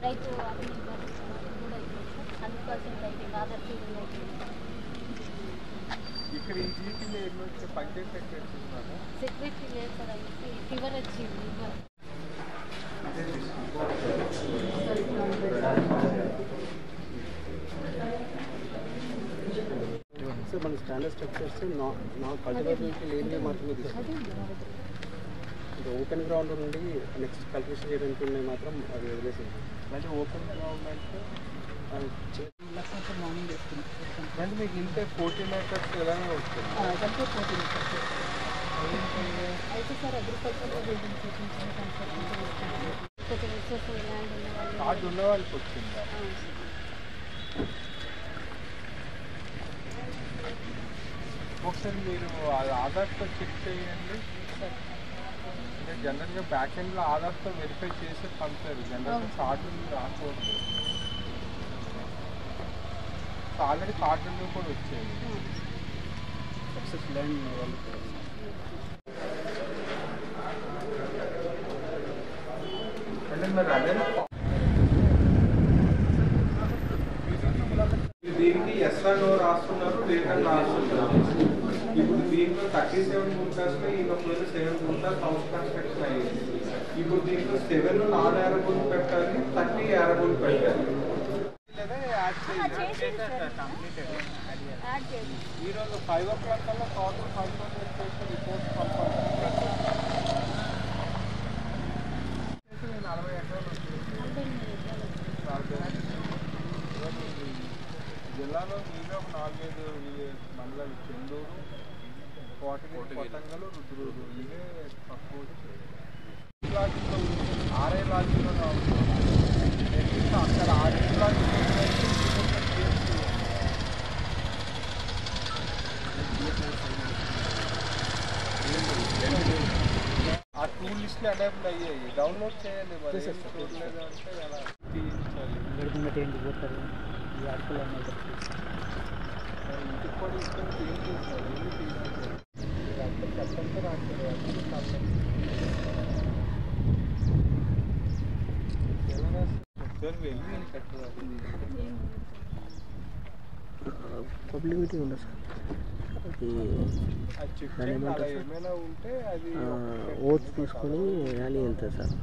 రైతు అవి కూడా అందుకోసం రైతు ఆధార్ ఇక్కడ ఈ జీపీలో ఎన్నో పంచాయత్ సెక్రటరీ లేదు సార్ అయితే ఫీవర్ వచ్చింది సార్ మన స్టాండర్డ్ స్ట్రక్చర్స్ నా కల్టివేషన్కి లేనివి మాత్రమే తీసుకుంటాం. ఓపెన్ గ్రౌండ్ నుండి నెక్స్ట్ కల్టివేషన్ చేయడానికి ఉన్నాయి మాత్రం అది వదిలేసింది. అంటే ఓపెన్ గ్రౌండ్ అంటే మార్నింగ్ వేసుకున్నాం. అంటే మీకు ఇంతే 14 acres ఎలానే వస్తుంది. 14 acres అయితే సార్ అగ్రికల్చర్లో బిల్డింగ్ కొంచెం రిసోర్స్ ల్యాండ్ ఉన్న వాళ్ళు కార్డు ఉన్న వాళ్ళకి వచ్చిందా? ఒకసారి మీరు ఆధార్తో చెక్ చేయండి. అంటే జనరల్గా బ్యాక్ ఎండ్లో ఆధార్తో వెరిఫై చేసి పంపుతారు. జనరల్గా కార్డు రాకూడదు. ఆల్రెడీ కార్డులు కూడా వచ్చేది. సక్సెస్ ల్యాండ్ అంటే మరి అదే దీనికి ఎస్ఆర్ఓ రాస్తున్నారు, లేదని రాస్తున్నారు. ఇప్పుడు దీంట్లో 37 గుంటాస్లో ఇంకొక 7 గుంటాస్ హౌస్ కన్స్ట్రక్షన్ అయ్యింది. ఇప్పుడు దీంట్లో 7 నాన్ ఏరబుల్ పెట్టాలి, 30 ఏరబుల్ పెట్టాలి. ఈరోజు 5 o'clock కల్లా టోటల్ కన్సల్టేట్ చేసి రిపోర్ట్స్ పంపాలి. 40 ఎకరాలు జిల్లాలో మీరే ఒక 4-5 మండలాలు, చెందూరు, కోటగిరి, కొట్టంగలు, రుద్రూరు, ఇవే తక్కువ. లాజిక్లో ఆర్ఐ లాజిక్లో అక్కడ 6 లాజిక్లో ఆ టూల్ లిస్ట్లు అడాప్ట్ అయ్యాయి. డౌన్లోడ్ చేయాలి. మరి చూడలేదు అంటే ఎలా తీయించాలి? ఏంటి పోతారు ఈ ఆర్కులు అన్నది ఇంటికి కూడా ఇష్టం ఏం చేస్తారు? ఏమి తీయించాలి? చెప్పండి రాశారు. వెళ్ళి కట్టరు. పబ్లిక్ మీటింగ్ ఉండదు సార్. అది ఏమైనా ఉంటే అది ఓట్స్ తీసుకొని ర్యాలీ వెళ్తారు సార్.